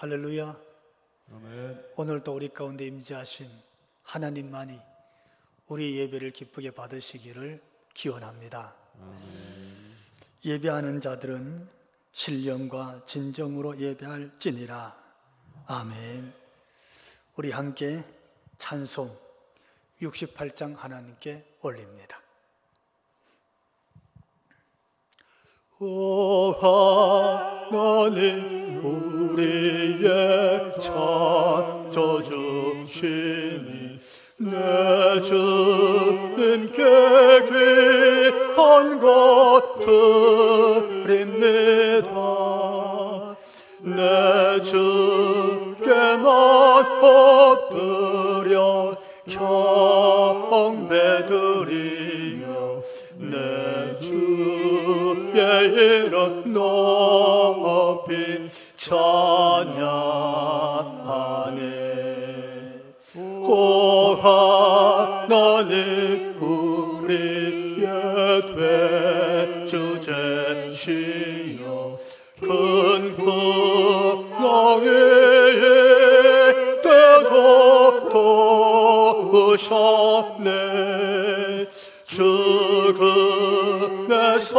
할렐루야. 아멘. 오늘도 우리 가운데 임재하신 하나님만이 우리 예배를 기쁘게 받으시기를 기원합니다. 예배하는 자들은 신령과 진정으로 예배할지니라. 아멘. 우리 함께 찬송 68장 하나님께 올립니다. 오 하나님 우리의 찾아주시니 내 주님께 귀한 것 드립니다. 내 주께만 엎드려 경배드리며 내 주의 이름 높이 찬양하네. 오 하나님 우리의 되주제시여 큰 풍랑 위에 때도 도우셨네. 죽음에서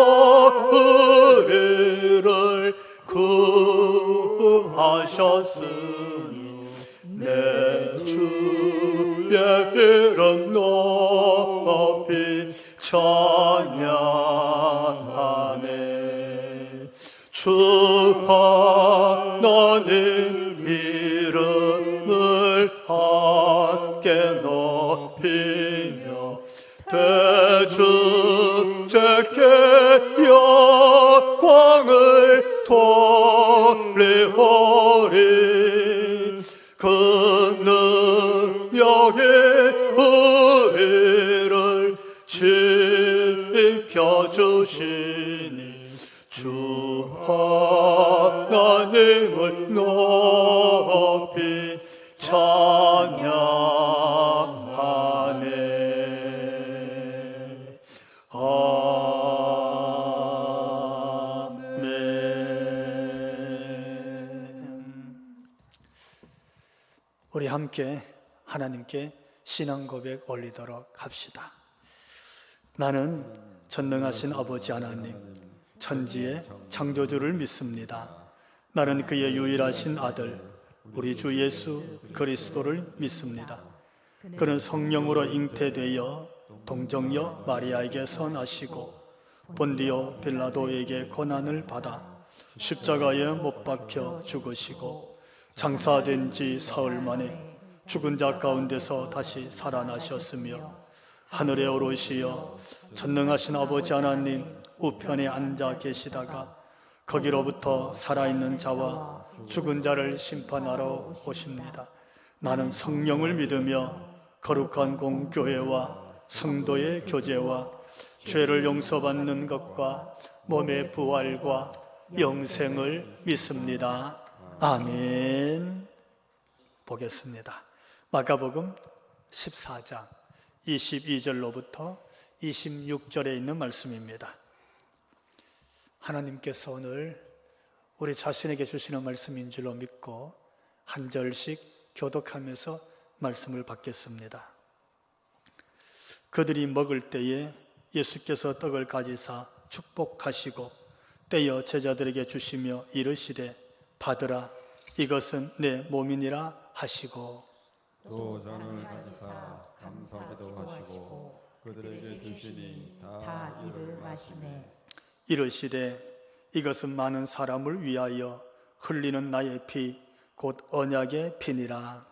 우리를 구하셨으니 내 주의 이름 높이 찬양하네. 주 하나님 이름을 함께 높이며 대주제께 영광을 돌리오리. 그 능력이 우리를 지켜주시니 주 하나님을 높이 찬양하네. 우리 함께 하나님께 신앙 고백 올리도록 합시다. 나는 전능하신 아버지 하나님, 천지의 창조주를 믿습니다. 나는 그의 유일하신 아들, 우리 주 예수 그리스도를 믿습니다. 그는 성령으로 잉태되어 동정녀 마리아에게 선하시고 본디오 빌라도에게 고난을 받아 십자가에 못 박혀 죽으시고 장사된 지 사흘 만에 죽은 자 가운데서 다시 살아나셨으며 하늘에 오르시어 전능하신 아버지 하나님 우편에 앉아 계시다가 거기로부터 살아있는 자와 죽은 자를 심판하러 오십니다. 나는 성령을 믿으며 거룩한 공교회와 성도의 교제와 죄를 용서받는 것과 몸의 부활과 영생을 믿습니다. 아멘. 보겠습니다. 마가복음 14장 22절로부터 26절에 있는 말씀입니다. 하나님께서 오늘 우리 자신에게 주시는 말씀인 줄로 믿고 한 절씩 교독하면서 말씀을 받겠습니다. 그들이 먹을 때에 예수께서 떡을 가지사 축복하시고 떼어 제자들에게 주시며 이르시되 받으라, 이것은 내 몸이니라 하시고 또 잔을 가지사 감사기도 하시고 그들에게 주시니 다 이를 마시매 이르시되 이것은 많은 사람을 위하여 흘리는 나의 피 곧 언약의 피니라.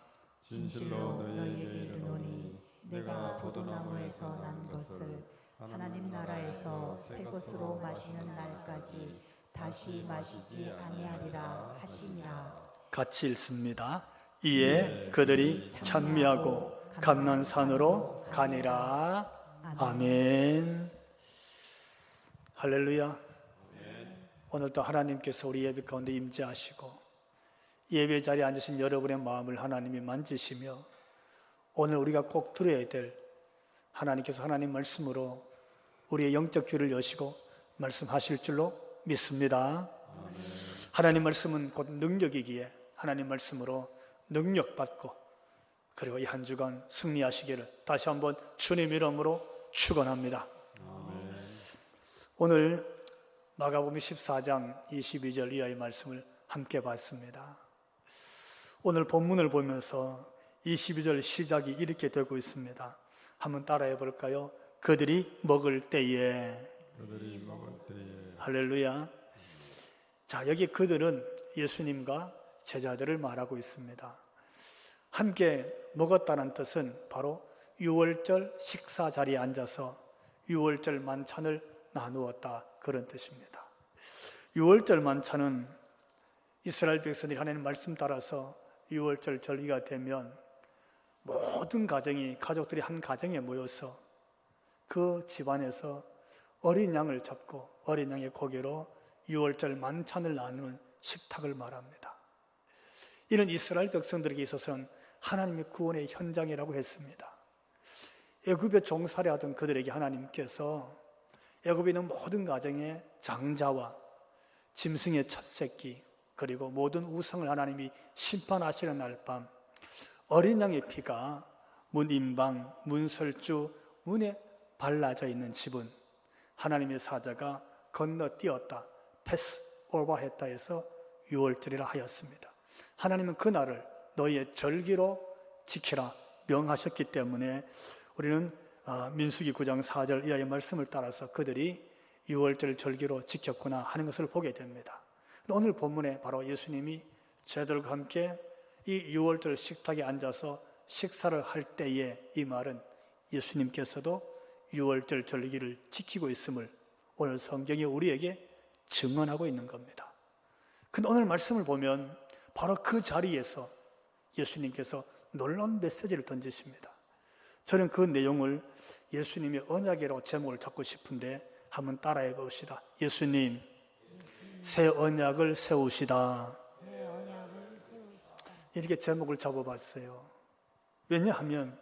진실로 너희에게 이르노니 내가 포도나무에서 난 것을 하나님 나라에서 새 것으로 마시는 날까지 다시 마시지 아니하리라 하시니라. 같이 읽습니다. 이에 그들이 찬미하고 감난산으로 가니라. 아멘. 할렐루야. 오늘도 하나님께서 우리 예배 가운데 임재하시고 예배 자리에 앉으신 여러분의 마음을 하나님이 만지시며 오늘 우리가 꼭 들어야 될 하나님께서 하나님 말씀으로 우리의 영적 귀를 여시고 말씀하실 줄로 믿습니다. 하나님 말씀은 곧 능력이기에 하나님 말씀으로 능력받고 그리고 이 한 주간 승리하시기를 다시 한번 주님 이름으로 축원합니다. 오늘 마가복음 14장 22절 이하의 말씀을 함께 봤습니다. 오늘 본문을 보면서 22절 시작이 이렇게 되고 있습니다. 한번 따라해 볼까요? 그들이 먹을 때에. 할렐루야. 자, 여기 그들은 예수님과 제자들을 말하고 있습니다. 함께 먹었다는 뜻은 바로 유월절 식사 자리에 앉아서 유월절 만찬을 나누었다, 그런 뜻입니다. 유월절 만찬은 이스라엘 백성들이 하나님 말씀 따라서 유월절 절기가 되면 모든 가족들이 한 가정에 모여서 그 집안에서 어린 양을 잡고 어린 양의 고기로 유월절 만찬을 나누는 식탁을 말합니다. 이는 이스라엘 백성들에게 있어서는 하나님의 구원의 현장이라고 했습니다. 애굽에 종살이하던 그들에게 하나님께서 애굽에 있는 모든 가정의 장자와 짐승의 첫 새끼 그리고 모든 우상을 하나님이 심판하시는 날 밤 어린 양의 피가 문 임방, 문설주, 문에 발라져 있는 집은 하나님의 사자가 건너뛰었다, 패스 오버했다 해서 유월절이라 하였습니다. 하나님은 그날을 너희의 절기로 지키라 명하셨기 때문에 우리는 민수기 9장 4절 이하의 말씀을 따라서 그들이 유월절 절기로 지켰구나 하는 것을 보게 됩니다. 오늘 본문에 바로 예수님이 제자들과 함께 이 유월절 식탁에 앉아서 식사를 할 때에 이 말은 예수님께서도 유월절 절기를 지키고 있음을 오늘 성경이 우리에게 증언하고 있는 겁니다. 근데 오늘 말씀을 보면 바로 그 자리에서 예수님께서 놀라운 메시지를 던지십니다. 저는 그 내용을 예수님의 언약이라고 제목을 잡고 싶은데 한번 따라해 봅시다. 예수님, 새 언약을 세우시다. 이렇게 제목을 잡아봤어요. 왜냐하면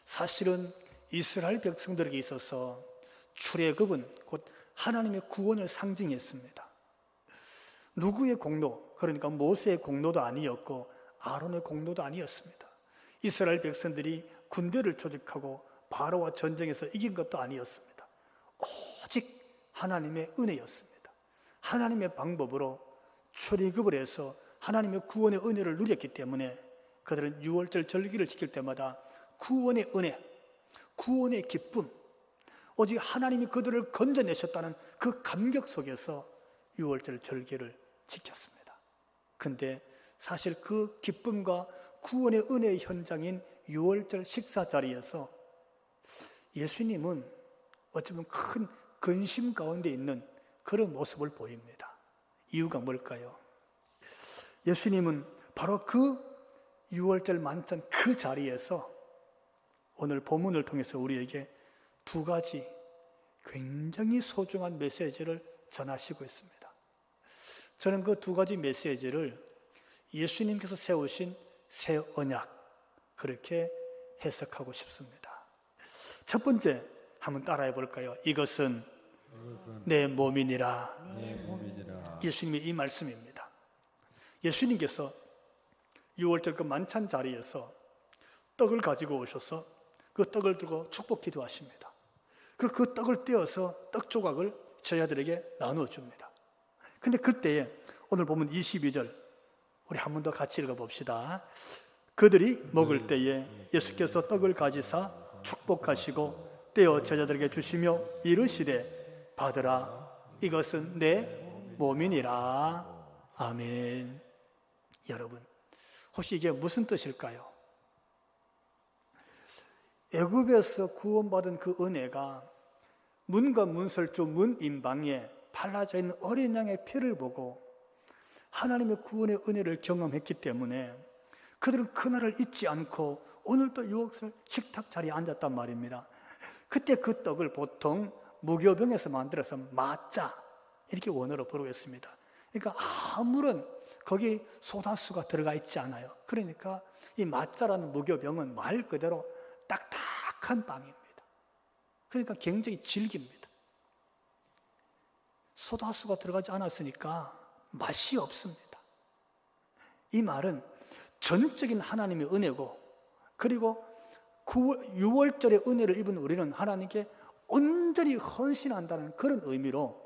사실은 이스라엘 백성들에게 있어서 출애굽은 곧 하나님의 구원을 상징했습니다. 누구의 공로, 그러니까 모세의 공로도 아니었고 아론의 공로도 아니었습니다. 이스라엘 백성들이 군대를 조직하고 바로와 전쟁에서 이긴 것도 아니었습니다. 오직 하나님의 은혜였습니다. 하나님의 방법으로 출애굽을 해서 하나님의 구원의 은혜를 누렸기 때문에 그들은 유월절 절기를 지킬 때마다 구원의 은혜, 구원의 기쁨, 오직 하나님이 그들을 건져내셨다는 그 감격 속에서 유월절 절기를 지켰습니다. 근데 사실 그 기쁨과 구원의 은혜의 현장인 유월절 식사 자리에서 예수님은 어쩌면 큰 근심 가운데 있는 그런 모습을 보입니다. 이유가 뭘까요? 예수님은 바로 그 유월절 만찬 그 자리에서 오늘 본문을 통해서 우리에게 두 가지 굉장히 소중한 메시지를 전하시고 있습니다. 저는 그 두 가지 메시지를 예수님께서 세우신 새 언약, 그렇게 해석하고 싶습니다. 첫 번째 한번 따라해 볼까요? 이것은 내 몸이니라. 예수님의 이 말씀입니다. 예수님께서 유월절 그 만찬 자리에서 떡을 가지고 오셔서 그 떡을 들고 축복 기도하십니다. 그리고 그 떡을 떼어서 떡 조각을 제자들에게 나누어 줍니다. 근데 그때에 오늘 보면 22절 우리 한 번 더 같이 읽어봅시다. 그들이 먹을 때에 예수께서 떡을 가지사 축복하시고 떼어 제자들에게 주시며 이르시되 받으라, 이것은 내 몸이니라. 아멘. 여러분, 혹시 이게 무슨 뜻일까요? 애굽에서 구원받은 그 은혜가 문과 문설주 문 임방에 발라져 있는 어린 양의 피를 보고 하나님의 구원의 은혜를 경험했기 때문에 그들은 그날을 잊지 않고 오늘도 유월절 식탁 자리에 앉았단 말입니다. 그때 그 떡을 보통 무교병에서 만들어서 마짜, 이렇게 원어로 부르겠습니다. 그러니까 아무런 거기 소다수가 들어가 있지 않아요. 그러니까 이 마짜라는 무교병은 말 그대로 딱딱한 빵입니다. 그러니까 굉장히 질깁니다. 소다수가 들어가지 않았으니까 맛이 없습니다. 이 말은 전적인 하나님의 은혜고, 그리고 6월절의 은혜를 입은 우리는 하나님께 온전히 헌신한다는 그런 의미로,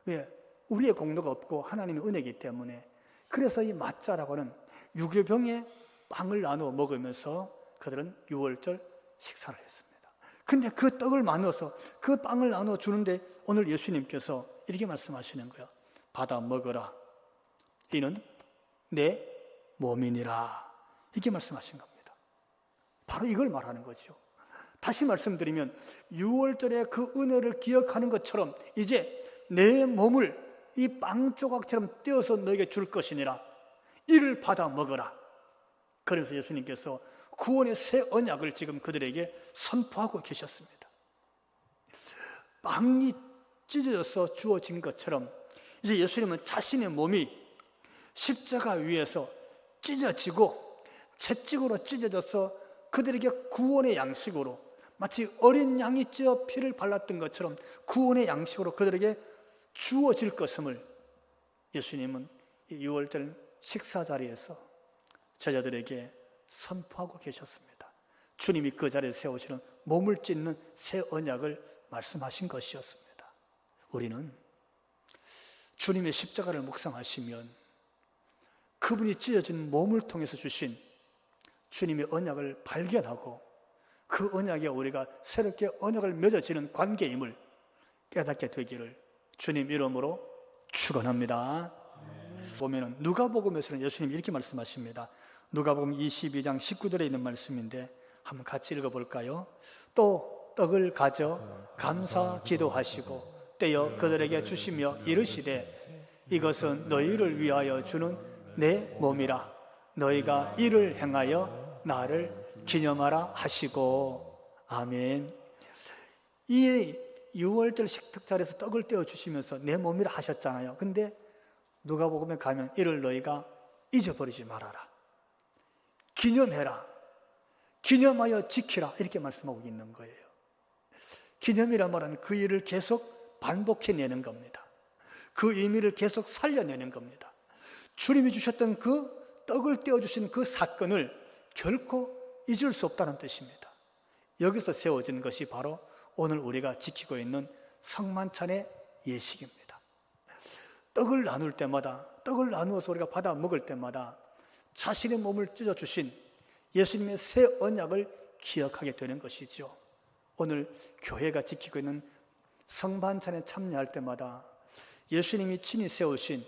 왜? 우리의 공로가 없고 하나님의 은혜이기 때문에. 그래서 이 맞자라고는 유교병에 빵을 나누어 먹으면서 그들은 6월절 식사를 했습니다. 근데 그 떡을 나누어서 그 빵을 나누어 주는데 오늘 예수님께서 이렇게 말씀하시는 거예요. 받아 먹어라. 이는 내 몸이니라. 이렇게 말씀하신 겁니다. 바로 이걸 말하는 거죠. 다시 말씀드리면 6월절에 그 은혜를 기억하는 것처럼 이제 내 몸을 이 빵 조각처럼 떼어서 너에게 줄 것이니라. 이를 받아 먹어라. 그래서 예수님께서 구원의 새 언약을 지금 그들에게 선포하고 계셨습니다. 빵이 찢어져서 주어진 것처럼 이제 예수님은 자신의 몸이 십자가 위에서 찢어지고 채찍으로 찢어져서 그들에게 구원의 양식으로, 마치 어린 양이 찢어 피를 발랐던 것처럼 구원의 양식으로 그들에게 주어질 것임을 예수님은 6월절 식사 자리에서 제자들에게 선포하고 계셨습니다. 주님이 그 자리에 세우시는 몸을 찢는 새 언약을 말씀하신 것이었습니다. 우리는 주님의 십자가를 묵상하시면 그분이 찢어진 몸을 통해서 주신 주님의 언약을 발견하고 그 언약에 우리가 새롭게 언약을 맺어지는 관계임을 깨닫게 되기를 주님 이름으로 축원합니다. 보면은 누가복음에서는 예수님이 이렇게 말씀하십니다. 누가복음 22장 19절에 있는 말씀인데 한번 같이 읽어볼까요? 또 떡을 가져 감사 기도하시고 떼어 그들에게 주시며 이르시되 이것은 너희를 위하여 주는 내 몸이라. 너희가 이를 행하여 나를 기념하라 하시고. 아멘. 이 6월절 식탁 자리에서 떡을 떼어 주시면서 내 몸이라 하셨잖아요. 근데 누가복음에 가면 이를 너희가 잊어버리지 말아라. 기념해라. 기념하여 지키라. 이렇게 말씀하고 있는 거예요. 기념이란 말은 그 일을 계속 반복해내는 겁니다. 그 의미를 계속 살려내는 겁니다. 주님이 주셨던 그 떡을 떼어주신 그 사건을 결코 잊을 수 없다는 뜻입니다. 여기서 세워진 것이 바로 오늘 우리가 지키고 있는 성만찬의 예식입니다. 떡을 나눌 때마다, 떡을 나누어서 우리가 받아 먹을 때마다 자신의 몸을 찢어주신 예수님의 새 언약을 기억하게 되는 것이죠. 오늘 교회가 지키고 있는 성만찬에 참여할 때마다 예수님이 친히 세우신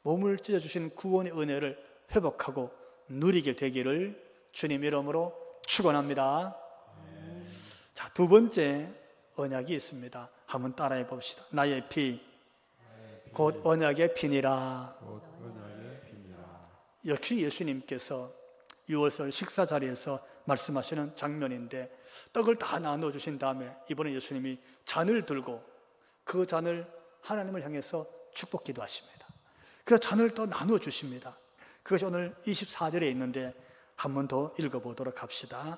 몸을 찢어주신 구원의 은혜를 회복하고 누리게 되기를 주님 이름으로 축원합니다. 자, 두 번째 언약이 있습니다. 한번 따라해 봅시다. 나의 피, 곧 언약의 피니라. 역시 예수님께서 6월절 식사 자리에서 말씀하시는 장면인데 떡을 다 나눠 주신 다음에 이번에 예수님이 잔을 들고 그 잔을 하나님을 향해서 축복 기도하십니다. 그 잔을 또 나누어 주십니다. 그것이 오늘 24절에 있는데 한 번 더 읽어보도록 합시다.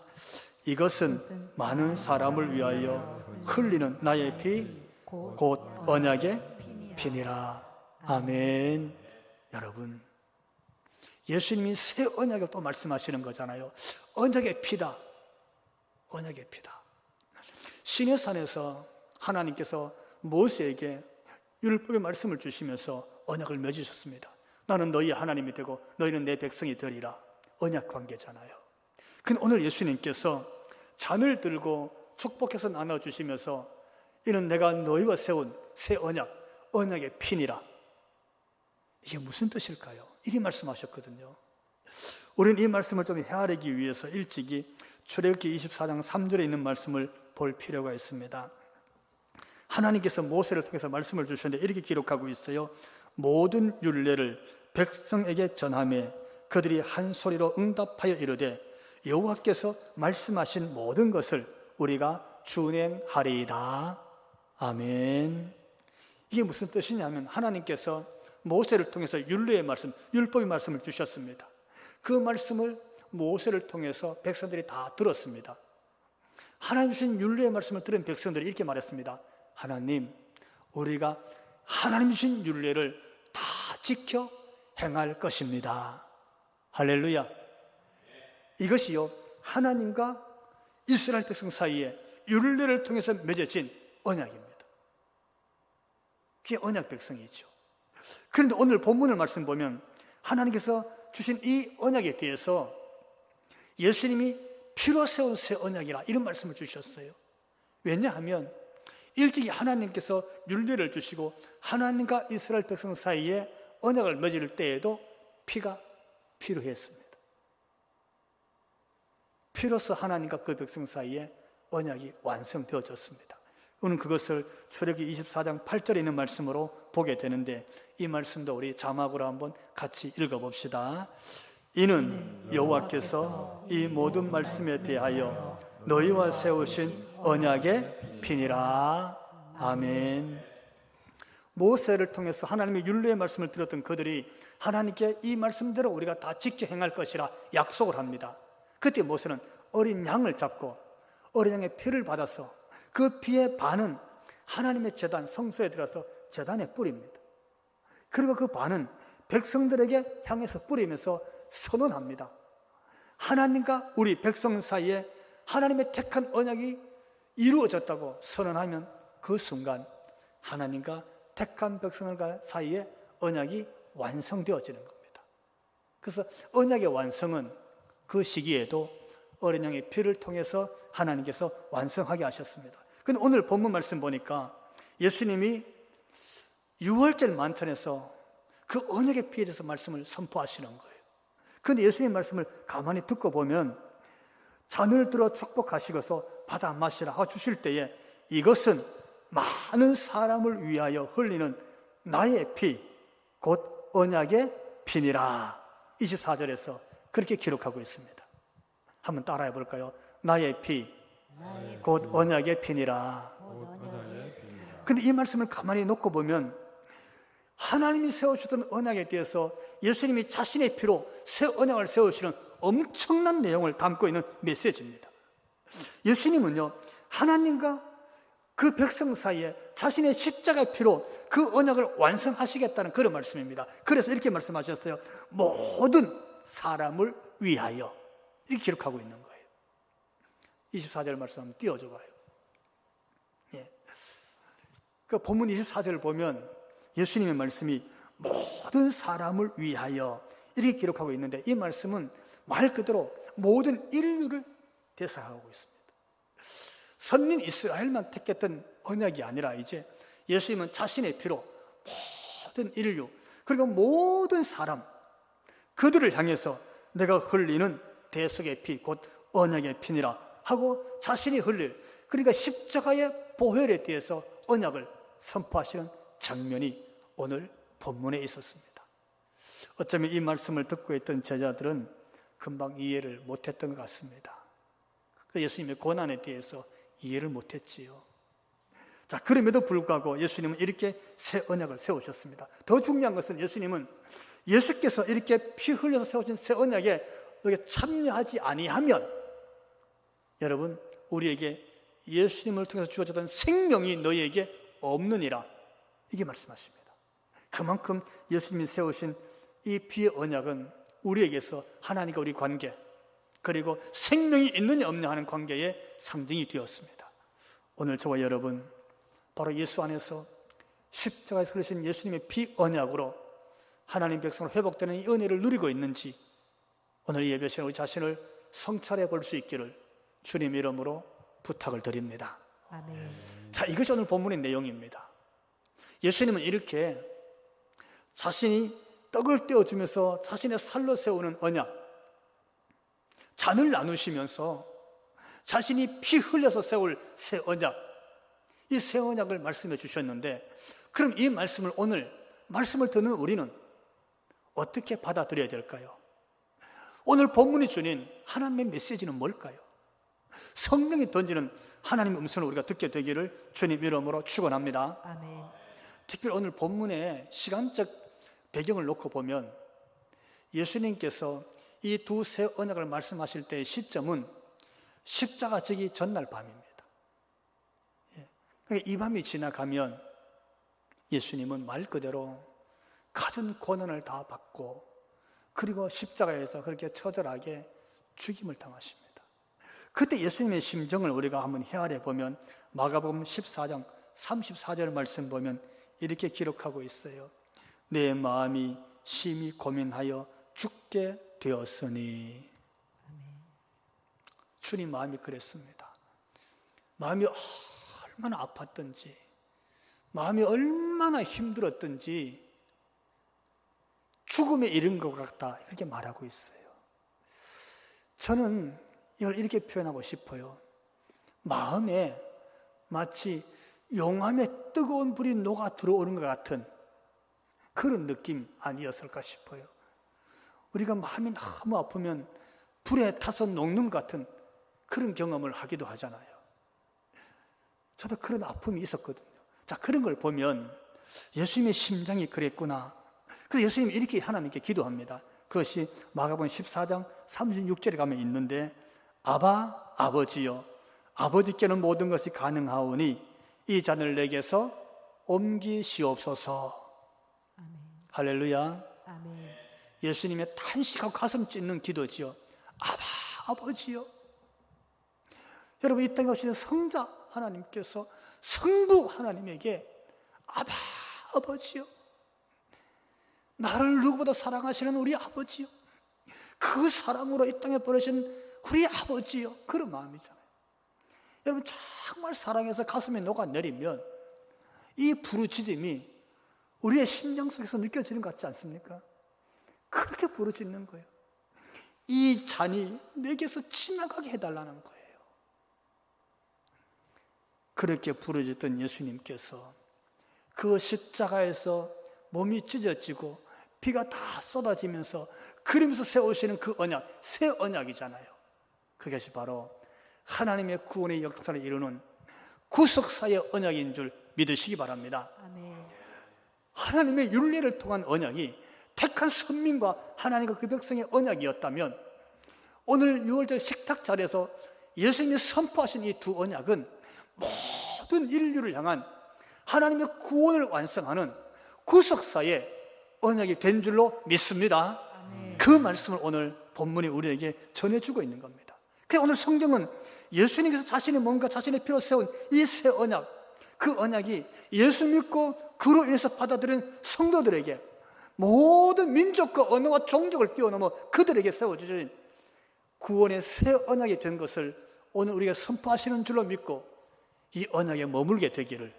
이것은 많은 사람을 위하여 흘리는 나의 피, 곧 언약의 피니라. 아멘. 여러분, 예수님이 새 언약을 또 말씀하시는 거잖아요. 언약의 피다. 언약의 피다. 시내산에서 하나님께서 모세에게 율법의 말씀을 주시면서 언약을 맺으셨습니다. 나는 너희의 하나님이 되고 너희는 내 백성이 되리라. 언약 관계잖아요. 근데 오늘 예수님께서 잔을 들고 축복해서 나눠주시면서 이는 내가 너희와 세운 새 언약, 언약의 피니라. 이게 무슨 뜻일까요? 이리 말씀하셨거든요. 우리는 이 말씀을 좀 헤아리기 위해서 일찍이 출애굽기 24장 3절에 있는 말씀을 볼 필요가 있습니다. 하나님께서 모세를 통해서 말씀을 주셨는데 이렇게 기록하고 있어요. 모든 율례를 백성에게 전하며 그들이 한 소리로 응답하여 이르되 여호와께서 말씀하신 모든 것을 우리가 준행하리이다. 아멘. 이게 무슨 뜻이냐면 하나님께서 모세를 통해서 율례의 말씀, 율법의 말씀을 주셨습니다. 그 말씀을 모세를 통해서 백성들이 다 들었습니다. 하나님 주신 율례의 말씀을 들은 백성들이 이렇게 말했습니다. 하나님, 우리가 하나님 주신 율례를 다 지켜 행할 것입니다. 할렐루야. 이것이요, 하나님과 이스라엘 백성 사이에 율례를 통해서 맺어진 언약입니다. 그게 언약 백성이죠. 그런데 오늘 본문을 말씀 보면 하나님께서 주신 이 언약에 대해서 예수님이 피로 세운 새 언약이라 이런 말씀을 주셨어요. 왜냐하면 일찍이 하나님께서 율례를 주시고 하나님과 이스라엘 백성 사이에 언약을 맺을 때에도 피가 필요했습니다. 피로서 하나님과 그 백성 사이에 언약이 완성되어졌습니다. 오늘 그것을 출애굽기 24장 8절에 있는 말씀으로 보게 되는데, 이 말씀도 우리 자막으로 한번 같이 읽어봅시다. 이는 여호와께서 이 모든 말씀에 대하여 너희와 세우신 언약의 피니라. 아멘. 모세를 통해서 하나님의 율례의 말씀을 들었던 그들이 하나님께 이 말씀대로 우리가 다 지켜 행할 것이라 약속을 합니다. 그때 모세는 어린 양을 잡고 어린 양의 피를 받아서 그 피의 반은 하나님의 제단 성소에 들어가서 제단에 뿌립니다. 그리고 그 반은 백성들에게 향해서 뿌리면서 선언합니다. 하나님과 우리 백성 사이에 하나님의 택한 언약이 이루어졌다고 선언하면 그 순간 하나님과 택한 백성들 사이에 언약이 완성되어지는 겁니다. 그래서 언약의 완성은 그 시기에도 어린 양의 피를 통해서 하나님께서 완성하게 하셨습니다. 그런데 오늘 본문 말씀 보니까 예수님이 유월절 만찬에서 그 언약의 피에 대해서 말씀을 선포하시는 거예요. 그런데 예수님 말씀을 가만히 듣고 보면 잔을 들어 축복하시고서 받아 마시라 하고 주실 때에 이것은 많은 사람을 위하여 흘리는 나의 피, 곧 언약의 피니라. 24절에서 그렇게 기록하고 있습니다. 한번 따라해 볼까요? 나의 피, 곧 언약의 피니라. 근데 이 말씀을 가만히 놓고 보면 하나님이 세우셨던 언약에 대해서 예수님이 자신의 피로 새 언약을 세우시는 엄청난 내용을 담고 있는 메시지입니다. 예수님은요, 하나님과 그 백성 사이에 자신의 십자가의 피로 그 언약을 완성하시겠다는 그런 말씀입니다. 그래서 이렇게 말씀하셨어요. 모든 사람을 위하여. 이렇게 기록하고 있는 거예요. 24절 말씀 한번 띄워줘 봐요. 예. 그 본문 24절을 보면 예수님의 말씀이 모든 사람을 위하여 이렇게 기록하고 있는데, 이 말씀은 말 그대로 모든 인류를 대사하고 있습니다. 선민 이스라엘만 택했던 언약이 아니라 이제 예수님은 자신의 피로 모든 인류, 그리고 모든 사람, 그들을 향해서 내가 흘리는 대속의 피, 곧 언약의 피니라 하고 자신이 흘릴, 그러니까 십자가의 보혈에 대해서 언약을 선포하시는 장면이 오늘 본문에 있었습니다. 어쩌면 이 말씀을 듣고 있던 제자들은 금방 이해를 못했던 것 같습니다. 예수님의 고난에 대해서 이해를 못했지요. 자, 그럼에도 불구하고 예수님은 이렇게 새 언약을 세우셨습니다. 더 중요한 것은 예수께서 이렇게 피 흘려서 세우신 새 언약에 너에게 참여하지 아니하면 여러분, 우리에게 예수님을 통해서 주어졌던 생명이 너희에게 없느니라, 이게 말씀하십니다. 그만큼 예수님이 세우신 이 피의 언약은 우리에게서 하나님과 우리 관계, 그리고 생명이 있느냐 없느냐 하는 관계의 상징이 되었습니다. 오늘 저와 여러분, 바로 예수 안에서 십자가에서 흘리신 예수님의 피 언약으로 하나님 백성으로 회복되는 이 은혜를 누리고 있는지, 오늘 이 예배 시간 우리 자신을 성찰해 볼 수 있기를 주님 이름으로 부탁을 드립니다. 아멘. 자, 이것이 오늘 본문의 내용입니다. 예수님은 이렇게 자신이 떡을 떼어주면서 자신의 살로 세우는 언약, 잔을 나누시면서 자신이 피 흘려서 세울 새 언약, 이 새 언약을 말씀해 주셨는데, 그럼 이 말씀을 오늘 말씀을 듣는 우리는 어떻게 받아들여야 될까요? 오늘 본문이 주는 하나님의 메시지는 뭘까요? 성령이 던지는 하나님의 음성을 우리가 듣게 되기를 주님 이름으로 축원합니다. 아멘. 특별히 오늘 본문의 시간적 배경을 놓고 보면 예수님께서 이 두 새 언약을 말씀하실 때의 시점은 십자가 지기 전날 밤입니다. 그러니까 이 밤이 지나가면 예수님은 말 그대로 갖은 고난을 다 받고 그리고 십자가에서 그렇게 처절하게 죽임을 당하십니다. 그때 예수님의 심정을 우리가 한번 헤아려 보면 마가복음 14장 34절 말씀 보면 이렇게 기록하고 있어요. 내 마음이 심히 고민하여 죽게 되었으니. 주님 마음이 그랬습니다. 마음이 얼마나 아팠던지, 마음이 얼마나 힘들었던지 죽음에 이른 것 같다, 이렇게 말하고 있어요. 저는 이걸 이렇게 표현하고 싶어요. 마음에 마치 용암에 뜨거운 불이 녹아 들어오는 것 같은 그런 느낌 아니었을까 싶어요. 우리가 마음이 너무 아프면 불에 타서 녹는 것 같은 그런 경험을 하기도 하잖아요. 저도 그런 아픔이 있었거든요. 자, 그런 걸 보면 예수님의 심장이 그랬구나. 그래서 예수님이 이렇게 하나님께 기도합니다. 그것이 마가복음 14장 36절에 가면 있는데, 아바, 아버지여, 아버지께는 모든 것이 가능하오니 이 잔을 내게서 옮기시옵소서. 아멘. 할렐루야. 아멘. 예수님의 탄식하고 가슴 찢는 기도지요. 아바, 아버지여. 여러분, 이 땅에 오신 성자 하나님께서 성부 하나님에게 아바, 아버지여, 나를 누구보다 사랑하시는 우리 아버지요, 그 사랑으로 이 땅에 보내신 우리 아버지요, 그런 마음이잖아요. 여러분, 정말 사랑해서 가슴에 녹아내리면 이 부르짖음이 우리의 심장 속에서 느껴지는 것 같지 않습니까? 그렇게 부르짖는 거예요. 이 잔이 내게서 지나가게 해달라는 거예요. 그렇게 부르짖던 예수님께서 그 십자가에서 몸이 찢어지고 피가 다 쏟아지면서 그러면서 세우시는 그 언약, 새 언약이잖아요. 그것이 바로 하나님의 구원의 역사를 이루는 구속사의 언약인 줄 믿으시기 바랍니다. 아멘. 하나님의 율례를 통한 언약이 택한 선민과 하나님과 그 백성의 언약이었다면, 오늘 6월절 식탁 자리에서 예수님이 선포하신 이 두 언약은 모든 인류를 향한 하나님의 구원을 완성하는 구속사의 언약이 된 줄로 믿습니다. 아멘. 그 말씀을 오늘 본문이 우리에게 전해주고 있는 겁니다. 그래서 오늘 성경은 예수님께서 자신의 몸과 자신의 피로 세운 이 새 언약, 그 언약이 예수 믿고 그로 인해서 받아들인 성도들에게, 모든 민족과 언어와 종족을 뛰어넘어 그들에게 세워주신 구원의 새 언약이 된 것을 오늘 우리가 선포하시는 줄로 믿고 이 언약에 머물게 되기를,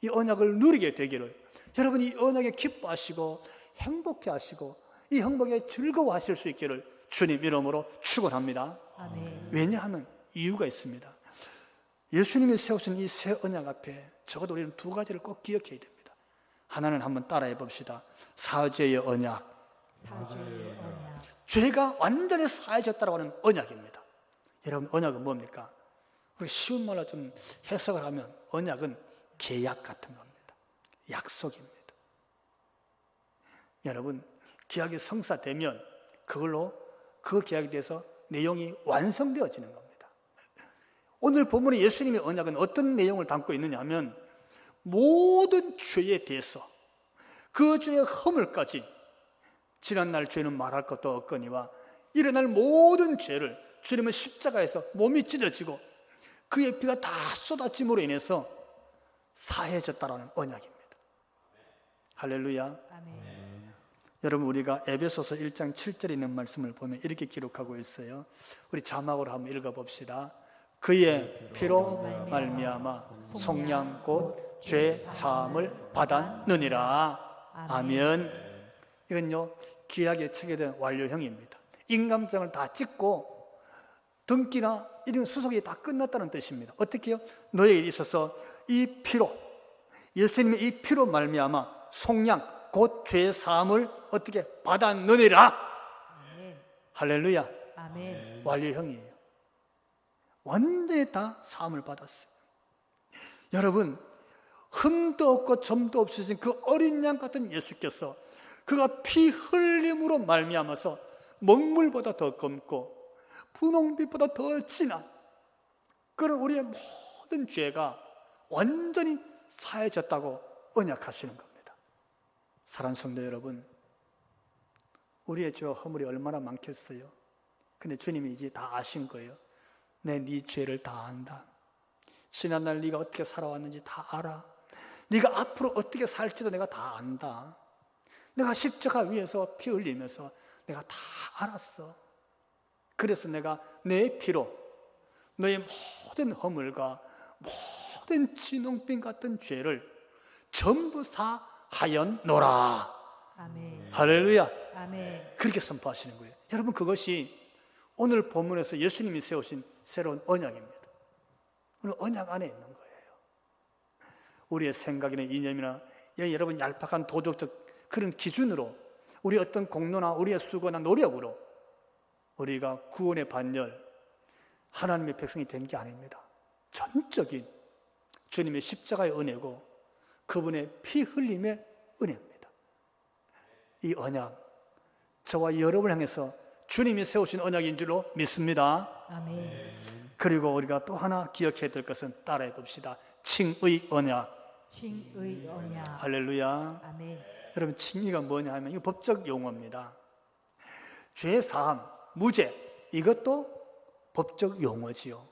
이 언약을 누리게 되기를, 여러분이 이 언약에 기뻐하시고 행복해 하시고 이 행복에 즐거워하실 수 있기를 주님 이름으로 축원합니다. 아멘. 왜냐하면 이유가 있습니다. 예수님이 세우신 이 새 언약 앞에 적어도 우리는 두 가지를 꼭 기억해야 됩니다. 하나는 한번 따라해 봅시다. 사죄의 언약. 사죄의 언약. 죄가 완전히 사해졌다고 하는 언약입니다. 여러분, 언약은 뭡니까? 우리 쉬운 말로 좀 해석을 하면 언약은 계약 같은 겁니다. 약속입니다. 여러분, 계약이 성사되면 그걸로 그 계약에 대해서 내용이 완성되어지는 겁니다. 오늘 본문의 예수님의 언약은 어떤 내용을 담고 있느냐 하면, 모든 죄에 대해서 그 죄의 허물까지, 지난날 죄는 말할 것도 없거니와 일어날 모든 죄를 주님은 십자가에서 몸이 찢어지고 그의 피가 다 쏟아짐으로 인해서 사해졌다라는 언약입니다. 할렐루야. 아멘. 여러분, 우리가 에베소서 1장 7절에 있는 말씀을 보면 이렇게 기록하고 있어요. 우리 자막으로 한번 읽어봅시다. 그의 피로 말미암아 속량 곧 죄 사함을 받았느니라. 아멘. 이건요, 구약에 체계된 완료형입니다. 인감장을 다 찍고 등기나 이런 수속이 다 끝났다는 뜻입니다. 어떻게 해요? 너에게 있어서 이 피로, 예수님의 이 피로 말미암아 속량 곧 죄 사함을 어떻게 받았느니라. 아멘. 할렐루야. 아멘. 완료형이에요. 완전히 다 사함을 받았어요. 여러분, 흠도 없고 점도 없으신 그 어린 양 같은 예수께서 그가 피 흘림으로 말미암아서 먹물보다 더 검고 분홍빛보다 더 진한 그런 우리의 모든 죄가 완전히 사해졌다고 언약하시는 겁니다. 사랑하는 성도 여러분, 우리의 죄와 허물이 얼마나 많겠어요. 근데 주님이 이제 다 아신 거예요. 내 네 죄를 다 안다. 지난날 네가 어떻게 살아왔는지 다 알아. 네가 앞으로 어떻게 살지도 내가 다 안다. 내가 십자가 위에서 피 흘리면서 내가 다 알았어. 그래서 내가 내 피로 너의 모든 허물과 모든 진홍빛 같은 죄를 전부 사하였노라. 아멘. 할렐루야. 아멘. 그렇게 선포하시는 거예요. 여러분, 그것이 오늘 본문에서 예수님이 세우신 새로운 언약입니다. 오늘 언약 안에 있는 거예요. 우리의 생각이나 이념이나 여러분 얄팍한 도덕적 그런 기준으로 우리 어떤 공로나 우리의 수고나 노력으로 우리가 구원의 반열 하나님의 백성이 된 게 아닙니다. 전적인 주님의 십자가의 은혜고 그분의 피 흘림의 은혜입니다. 이 언약, 저와 여러분을 향해서 주님이 세우신 언약인 줄로 믿습니다. 아멘. 그리고 우리가 또 하나 기억해야 될 것은 따라해 봅시다. 칭의 언약. 칭의 언약. 할렐루야. 아멘. 여러분, 칭의가 뭐냐 하면 이거 법적 용어입니다. 죄 사함, 무죄, 이것도 법적 용어지요.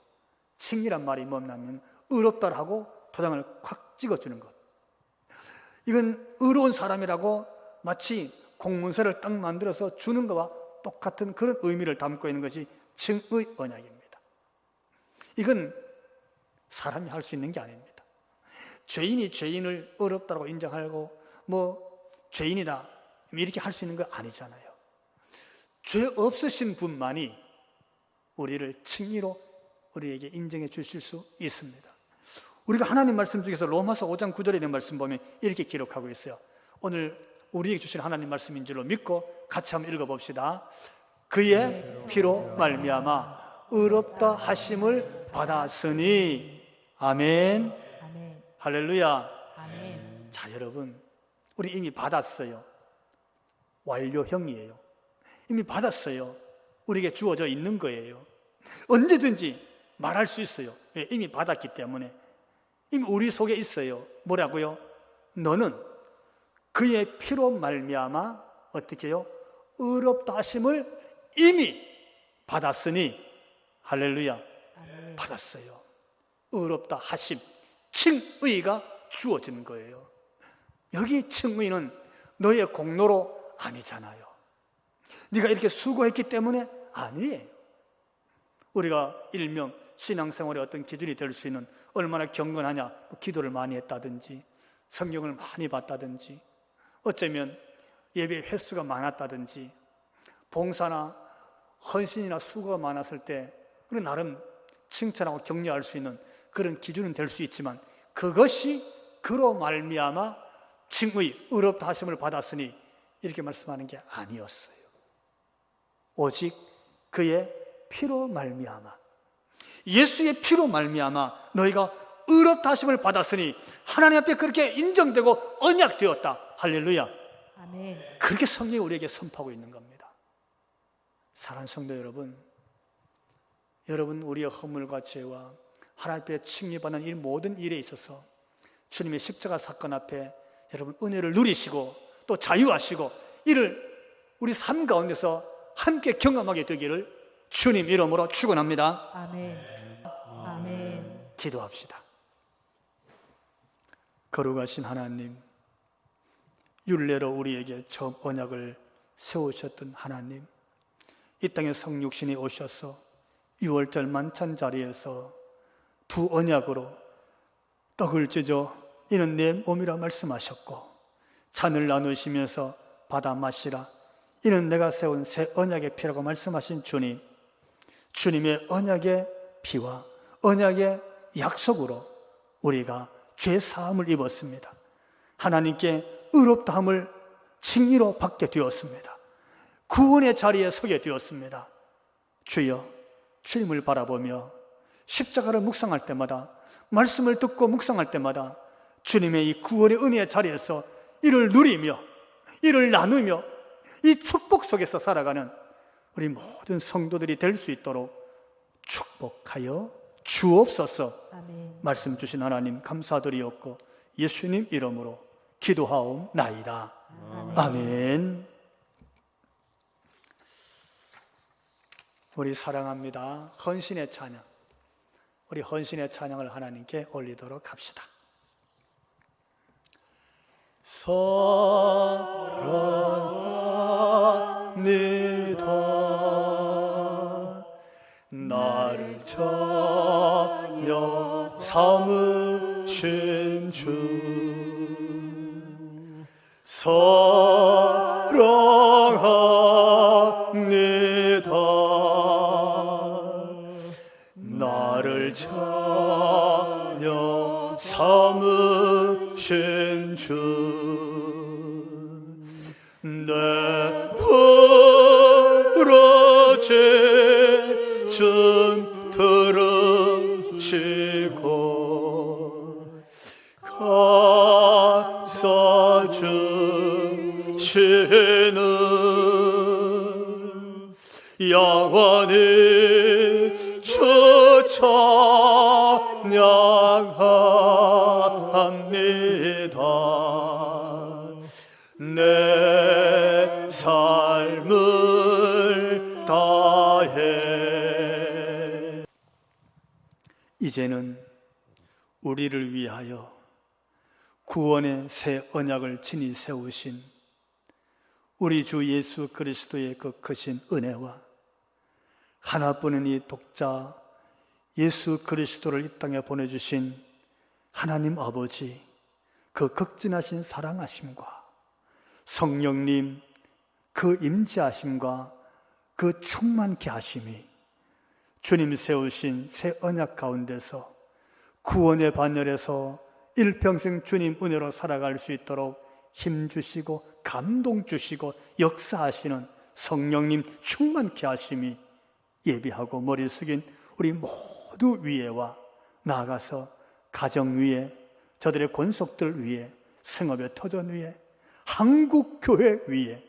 칭의란 말이 뭐냐면 의롭다라고 도장을 콱 찍어주는 것. 이건 의로운 사람이라고 마치 공문서를 딱 만들어서 주는 것과 똑같은 그런 의미를 담고 있는 것이 칭의 언약입니다. 이건 사람이 할 수 있는 게 아닙니다. 죄인이 죄인을 의롭다고 인정하고 죄인이다 이렇게 할 수 있는 거 아니잖아요. 죄 없으신 분만이 우리를 칭의로 우리에게 인정해 주실 수 있습니다. 우리가 하나님 말씀 중에서 로마서 5장 9절에 있는 말씀 보면 이렇게 기록하고 있어요. 오늘 우리에게 주신 하나님 말씀인 줄로 믿고 같이 한번 읽어봅시다. 그의 피로 말미암아 의롭다 하심을 받았으니. 아멘. 아멘. 할렐루야. 아멘. 자, 여러분, 우리 이미 받았어요. 완료형이에요. 이미 받았어요. 우리에게 주어져 있는 거예요. 언제든지 말할 수 있어요. 이미 받았기 때문에. 이미 우리 속에 있어요. 뭐라고요? 너는 그의 피로 말미암아 어떻게 해요? 의롭다 하심을 이미 받았으니. 할렐루야. 아멘. 받았어요. 의롭다 하심, 칭의가 주어지는 거예요. 여기 칭의는 너의 공로로 아니잖아요. 네가 이렇게 수고했기 때문에 아니에요. 우리가 일명 신앙생활의 어떤 기준이 될 수 있는 얼마나 경건하냐, 기도를 많이 했다든지 성경을 많이 봤다든지 어쩌면 예배 횟수가 많았다든지 봉사나 헌신이나 수고가 많았을 때 우리 나름 칭찬하고 격려할 수 있는 그런 기준은 될 수 있지만 그것이 그로 말미암아 칭의, 의롭다 하심을 받았으니 이렇게 말씀하는 게 아니었어요. 오직 그의 피로 말미암아, 예수의 피로 말미암아 너희가 의롭다 하심을 받았으니 하나님 앞에 그렇게 인정되고 언약되었다. 할렐루야. 아멘. 그렇게 성경이 우리에게 선포하고 있는 겁니다. 사랑하는 성도 여러분, 우리의 허물과 죄와 하나님 앞에 칭의받는 이 모든 일에 있어서 주님의 십자가 사건 앞에 여러분 은혜를 누리시고 또 자유하시고 이를 우리 삶 가운데서 함께 경험하게 되기를 주님 이름으로 축원합니다. 아멘. 아멘. 기도합시다. 거룩하신 하나님, 율례로 우리에게 처음 언약을 세우셨던 하나님, 이 땅에 성육신이 오셔서 6월절 만찬 자리에서 두 언약으로 떡을 찢어 이는 내 몸이라 말씀하셨고 잔을 나누시면서 받아 마시라 이는 내가 세운 새 언약의 피라고 말씀하신 주님, 주님의 언약의 피와 언약의 약속으로 우리가 죄 사함을 입었습니다. 하나님께 의롭다함을 칭의로 받게 되었습니다. 구원의 자리에 서게 되었습니다. 주여, 주님을 바라보며 십자가를 묵상할 때마다, 말씀을 듣고 묵상할 때마다 주님의 이 구원의 은혜의 자리에서 이를 누리며 이를 나누며 이 축복 속에서 살아가는 우리 모든 성도들이 될 수 있도록 축복하여 주옵소서. 아멘. 말씀 주신 하나님 감사드리옵고 예수님 이름으로 기도하옵나이다. 아멘. 우리 사랑합니다. 헌신의 찬양. 우리 헌신의 찬양을 하나님께 올리도록 합시다. 사랑합니다. 나를 전혀 삼으신 주. 사랑합니다. 나를 전혀 삼으신 주. 내 부러진 춤 들으시고 감싸 주시는 영원히 주 찬양합니다. 내 삶을 다해. 이제는 우리를 위하여 구원의 새 언약을 친히 세우신 우리 주 예수 그리스도의 그 크신 은혜와 하나뿐인 이 독자 예수 그리스도를 이 땅에 보내주신 하나님 아버지 그 극진하신 사랑하심과 성령님 그 임재하심과 그 충만케 하심이 주님 세우신 새 언약 가운데서 구원의 반열에서 일평생 주님 은혜로 살아갈 수 있도록 힘주시고 감동 주시고 역사하시는 성령님 충만케 하심이 예비하고 머리 숙인 우리 모두 위에와 나아가서 가정 위에, 저들의 권속들 위에, 생업의 터전 위에, 한국교회 위에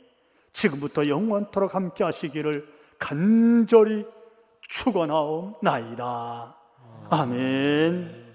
지금부터 영원토록 함께 하시기를 간절히 축원하옵나이다. 아멘.